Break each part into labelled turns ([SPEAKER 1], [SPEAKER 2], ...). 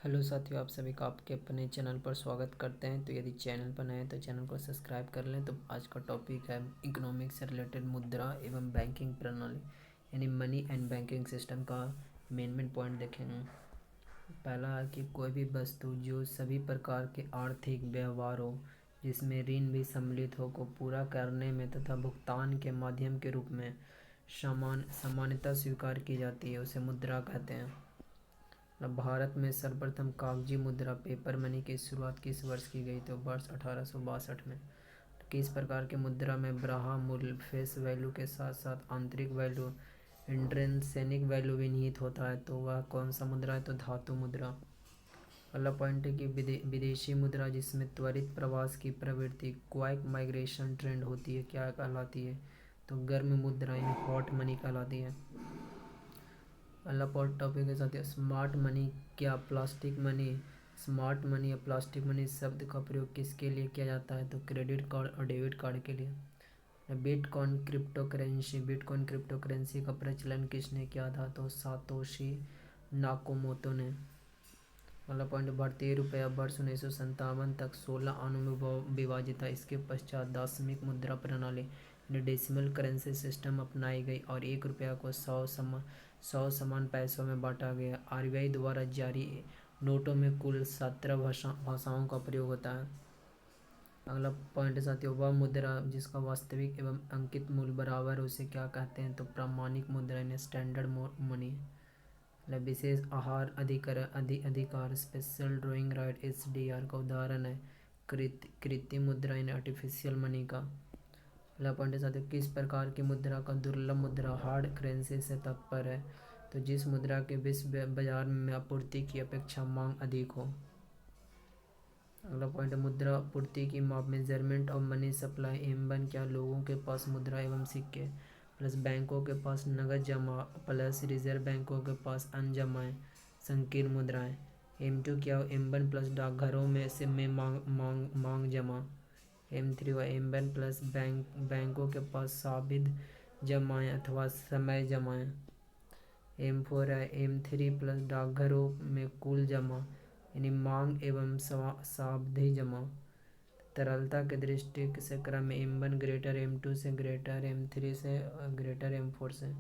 [SPEAKER 1] Hello साथियों, आप सभी का आपके अपने चैनल पर स्वागत करते हैं। तो यदि चैनल पर नए हैं तो चैनल को सब्सक्राइब कर लें। तो आज का टॉपिक है इकोनॉमिक्स से रिलेटेड मुद्रा एवं बैंकिंग प्रणाली, यानी मनी एंड बैंकिंग सिस्टम का मेन पॉइंट देखेंगे। पहला है कि कोई भी वस्तु जो सभी प्रकार के आर्थिक व्यवहारों जिसमें ऋण भी सम्मिलित हो को पूरा करने में तथा भुगतान के माध्यम के रूप में सामान्यतः स्वीकार की जाती है, उसे मुद्रा कहते हैं। भारत में सर्वप्रथम कागजी मुद्रा पेपर मनी की शुरुआत किस वर्ष की गई? तो वर्ष 1862 में। किस प्रकार की मुद्रा में ब्राह्म मूल्य फेस वैल्यू के साथ साथ आंतरिक वैल्यू इंट्रिंसिक वैल्यू भी निहित होता है? तो वह कौन सा मुद्रा है? तो धातु मुद्रा। अगला पॉइंट है कि विदेशी मुद्रा जिसमें त्वरित प्रवास की प्रवृत्ति क्वाइक माइग्रेशन ट्रेंड होती है, क्या कहलाती है? तो गर्म मुद्रा यानी हॉट मनी कहलाती है। अगला टॉपिक के साथ स्मार्ट मनी क्या प्लास्टिक मनी स्मार्ट मनी या प्लास्टिक मनी शब्द का प्रयोग किसके लिए किया जाता है? तो क्रेडिट कार्ड और डेबिट कार्ड के लिए। बिटकॉइन क्रिप्टो करेंसी का प्रचलन किसने किया था? तो सातोशी नाकामोतो ने। अगला पॉइंट, भारतीय रुपया वर्ष 1957 तक 16 अणु में विभाजित था। इसके पश्चात दशमिक मुद्रा प्रणाली डेसिमल करेंसी सिस्टम अपनाई गई और 1 रुपया को 100 समान पैसों में बांटा गया। आरबीआई द्वारा जारी नोटों में कुल 17 भाषाओं का प्रयोग होता है। अगला पॉइंट साथियों, वह मुद्रा जिसका वास्तविक एवं अंकित मूल्य बराबर है उसे क्या कहते हैं? तो प्रामाणिक मुद्रा यानी स्टैंडर्ड मनी। विशेष आहार अधिकार स्पेशल ड्राइंग राइट एसडीआर का उदाहरण है कृत्रिम मुद्रा यानी आर्टिफिशियल मनी का। अगला पॉइंट साथियों, किस प्रकार की मुद्रा का दुर्लभ मुद्रा हार्ड करेंसी से तात्पर्य है? तो जिस मुद्रा के विश्व बाजार में आपूर्ति की अपेक्षा मांग अधिक हो। अगला पॉइंट, मुद्रा आपूर्ति की माप measurement of money supply M1 क्या लोगों के पास मुद्रा एवं सिक्के प्लस बैंकों के पास नगद जमा प्लस रिजर्व बैंकों के पास अन्य जमाएं संकीर्ण मुद्राएं। M2 क्या M1 प्लस डाकघरों में से में मांग जमा। M3 व M1 प्लस बैंकों के पास साबित जमाएं अथवा समय जमाएं। M4 है M3 प्लस डाकघरों में कुल जमा यानी मांग एवं सावधि जमा। तरलता के दृष्टि से क्रम में M1 ग्रेटर M2 से ग्रेटर M3 से ग्रेटर M4 से।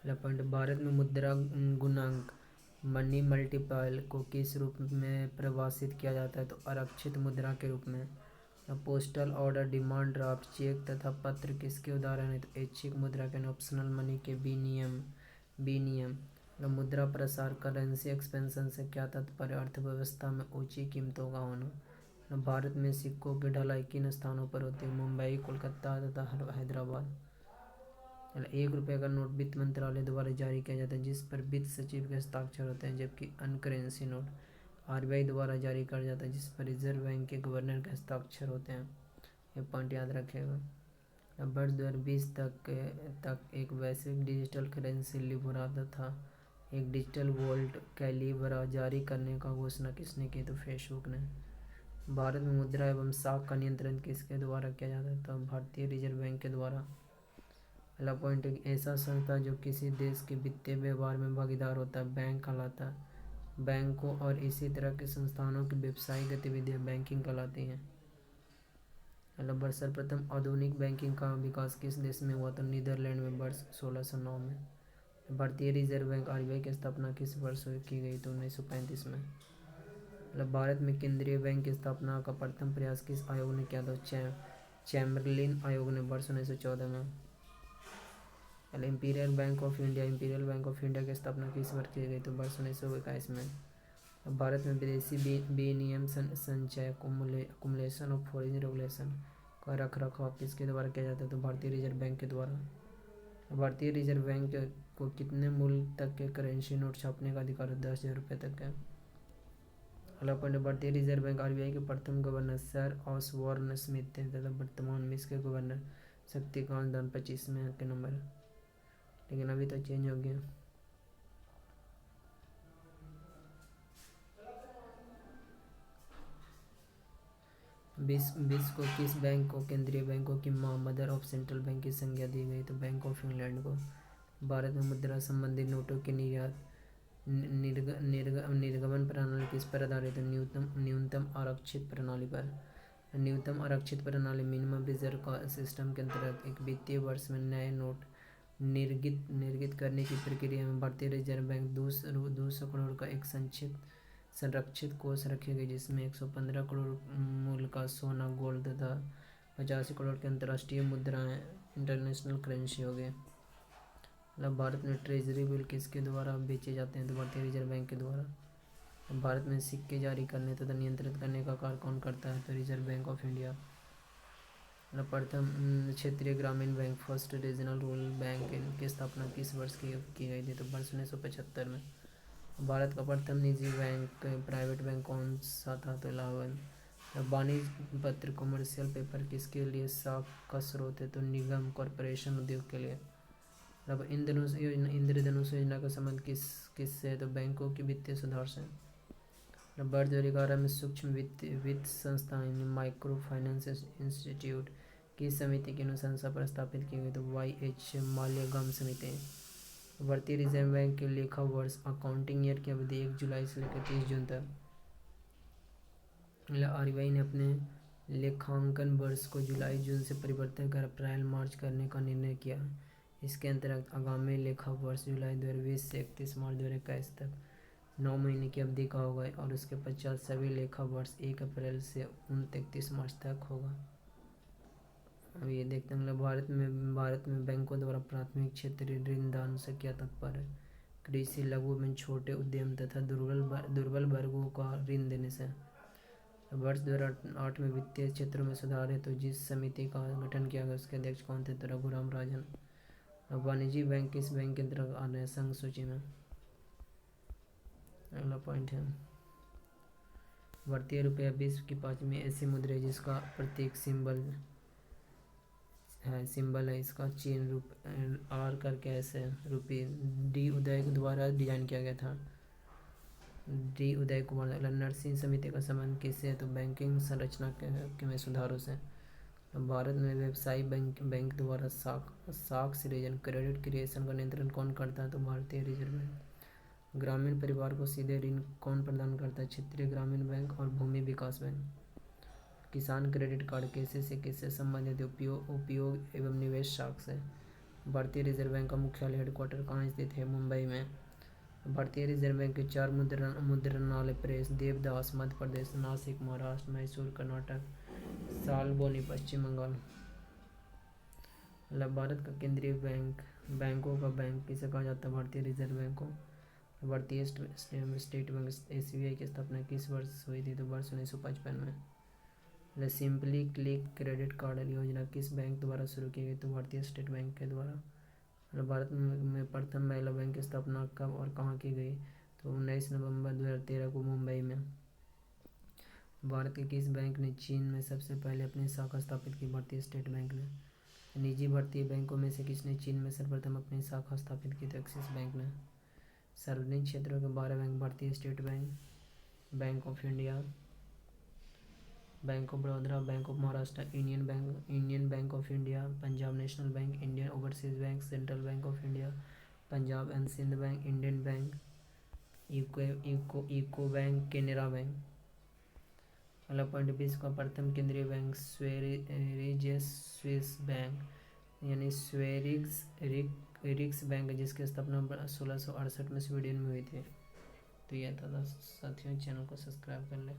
[SPEAKER 1] पॉइंट, भारत में मुद्रा गुणांक मनी मल्टीपल को किस रूप में परिभाषित किया जाता है? तो आरक्षित मुद्रा के रूप में। Postal order demand draft cheque तथा पत्र किसके उदाहरण है? तो ऐच्छिक मुद्रा के ऑप्शनल मनी के विनियम। मुद्रा प्रसार करेंसी एक्सपेंशन से क्या तात्पर्य? अर्थव्यवस्था में ऊंची कीमतों का होना। भारत में सिक्कों की ढलाई किन स्थानों पर होती है? मुंबई, कोलकाता तथा हैदराबाद। 1 रुपये का नोट वित्त मंत्रालय द्वारा जारी किया जाता है जिस पर वित्त सचिव के हस्ताक्षर होते हैं, जबकि अन्य करेंसी नोट आरबीआई द्वारा जारी किया जाता है जिस पर रिजर्व बैंक के गवर्नर के हस्ताक्षर होते हैं। ये पॉइंट याद रखेगा। वर्ष 2020 तक एक वैश्विक डिजिटल करेंसी लिब्रा तथा एक डिजिटल वॉलेट कैलिब्रा जारी करने का घोषणा किसने की? तो फेसबुक ने। भारत में मुद्रा एवं साख का नियंत्रण किसके द्वारा किया जाता है? तो भारतीय रिजर्व बैंक के द्वारा। अगला पॉइंट, ऐसा संस्था जो किसी देश के वित्तीय व्यवहार में भागीदार होता है बैंक कहलाता है। बैंकों और इसी तरह के संस्थानों की व्यावसायिक गतिविधियां बैंकिंग कहलाती हैं। अगला, सर्वप्रथम आधुनिक बैंकिंग का विकास किस देश में हुआ? तो नीदरलैंड में वर्ष 1609 में। भारतीय रिजर्व बैंक आरबीआई की स्थापना किस वर्ष की गई? तो 1935 में। मतलब भारत में केंद्रीय बैंक की स्थापना का प्रथम प्रयास किस आयोग ने किया था? चैम्बरलिन आयोग ने वर्ष 1914 में। इंपीरियल बैंक ऑफ इंडिया की स्थापना किस वर्ष की गई? तो वर्ष 1921 में। भारत में विदेशी विनिमय संचय कुमुलेशन ऑफ फॉरेन रेगुलेशन का रखरखाव किसके द्वारा किया जाता है? तो भारतीय रिजर्व बैंक के द्वारा। भारतीय रिजर्व बैंक को कितने मूल्य तक के करेंसी नोट छापने का अधिकार है? 10,000 रुपये तक है। अगला पॉइंट, भारतीय रिजर्व बैंक आरबीआई के प्रथम गवर्नर सर ऑसबॉर्न स्मिथ थे तथा वर्तमान में इसके गवर्नर शक्तिकांत दास 25 में के नंबर, लेकिन अभी तो चेंज हो गया। विश्व को किस बैंक को केंद्रीय बैंकों की मां मदर ऑफ सेंट्रल बैंक की संज्ञा दी गई? तो बैंक ऑफ इंग्लैंड को। भारत में मुद्रा संबंधी नोटों के निर्यात निर्गमन प्रणाली किस पर आधारित है? न्यूनतम आरक्षित प्रणाली पर। न्यूनतम आरक्षित प्रणाली मिनिमम रिजर्व सिस्टम के अंतर्गत एक वित्तीय वर्ष में नए नोट निर्गत करने की प्रक्रिया में भारतीय रिजर्व बैंक 200 करोड़ का एक संरक्षित कोष रखेगी, जिसमें 115 करोड़ मूल्य का सोना, गोल्ड तथा 85 करोड़ के अंतर्राष्ट्रीय मुद्राएं इंटरनेशनल करेंसी हो गए। मतलब भारत में ट्रेजरी बिल किसके द्वारा बेचे जाते हैं? तो भारतीय रिजर्व बैंक के द्वारा। भारत में सिक्के जारी करने तथा नियंत्रित करने का कार्य कौन करता है? तो रिजर्व बैंक ऑफ इंडिया। मतलब प्रथम क्षेत्रीय ग्रामीण bank, first regional rural bank की स्थापना किस वर्ष की गई थी? तो वर्ष 1975 में। भारत का प्रथम निजी बैंक, प्राइवेट बैंक कौन सा था? तो इलाहाबाद। वाणिज्य पत्र, कॉमर्शियल पेपर किसके लिए साख का स्रोत है? तो निगम, कॉरपोरेशन, उद्योग के लिए। अब इंद्रधनुष योजना का संबंध किससे है? तो बैंकों की वित्तीय सुधार से। वर्ष 2011 में सूक्ष्म वित्त संस्थान माइक्रो फाइनेंस इंस्टीट्यूट की समिति की अनुशंसा पर स्थापित की गई? तो YH माल्यागम समिति। भारतीय रिजर्व बैंक के लेखा वर्ष अकाउंटिंग ईयर की अवधि 1 जुलाई से लेकर 30 जून तक। RBI ने अपने लेखांकन वर्ष को जुलाई जून से परिवर्तित कर अप्रैल मार्च करने का निर्णय किया। इसके अंतर्गत आगामी लेखा वर्ष जुलाई 2020 से 31 मार्च 2021 तक 9 महीने की अवधि का होगा और उसके पश्चात सभी लेखा वर्ष 1 अप्रैल से 31 मार्च तक होगा। अब ये देखते हैं मतलब भारत में बैंकों द्वारा प्राथमिक क्षेत्रीय ऋण दान से क्या तात्पर्य है? कृषि, लघु एवं छोटे उद्यम तथा दुर्बल वर्गों का ऋण देने से। वर्ष 2008 में वित्तीय क्षेत्रों में सुधार है तो जिस समिति का गठन किया गया उसके अध्यक्ष कौन थे? तो रघुराम राजन। वाणिज्य बैंक किस बैंक के अंतर्गत आ रहे हैं संघ सूची में? अगला पॉइंट है भारतीय रुपया विश्व की 5वीं ऐसी मुद्रा है जिसका प्रतीक सिंबल है इसका चीन R करके ऐसे रुपये D उदय द्वारा डिजाइन किया गया था। D उदय कुमार। नरसिंह समिति का संबंध किससे है? तो बैंकिंग संरचना के में सुधारों से। भारत में व्यवसायी बैंक द्वारा साख सृजन, क्रेडिट क्रिएशन का नियंत्रण कौन करता है? तो भारतीय रिजर्व बैंक। ग्रामीण परिवार को सीधे ऋण कौन प्रदान करता है? क्षेत्रीय ग्रामीण बैंक और भूमि विकास बैंक। किसान क्रेडिट कार्ड किससे संबंधित? उपयोग एवं निवेश शाख से। भारतीय रिजर्व बैंक का मुख्यालय हेडक्वार्टर कहाँ स्थित है? मुंबई में। भारतीय रिजर्व बैंक के 4 मुद्रणालय प्रेस देवदास मध्य प्रदेश, नासिक महाराष्ट्र, मैसूर कर्नाटक, सालबोनी पश्चिम बंगाल। मतलब भारत का केंद्रीय बैंकों का बैंक किसे कहा जाता है? भारतीय रिजर्व बैंक को। भारतीय स्टेट बैंक SBI की स्थापना किस वर्ष हुई थी? तो वर्ष 1955 में। सिंपली क्लिक क्रेडिट कार्ड योजना किस बैंक द्वारा शुरू की गई? तो भारतीय स्टेट बैंक के द्वारा। भारत में प्रथम महिला बैंक की स्थापना कब और कहाँ की गई? तो 19 नवंबर 2013 को मुंबई में। भारत के किस बैंक ने चीन में सबसे पहले अपनी शाखा स्थापित की? भारतीय स्टेट बैंक ने। निजी भारतीय बैंकों में से किसने चीन में सर्वप्रथम अपनी शाखा स्थापित की? तो एक्सिस बैंक ने। सार्वजनिक क्षेत्रों के 12 bank Bharatiya state bank, bank of India, bank of Baroda, bank of Maharashtra, union bank of India, Punjab national bank, Indian overseas bank, central bank of India, Punjab and Sindh bank, Indian bank, UCO bank, Canara bank. अगला point, विश्व का प्रथम केंद्रीय bank Sveriges Swiss bank यानी रिक्स bank जिसकी स्थापना 1668 में स्वीडन में हुई थी। तो यह था साथियों, चैनल को सब्सक्राइब कर लें।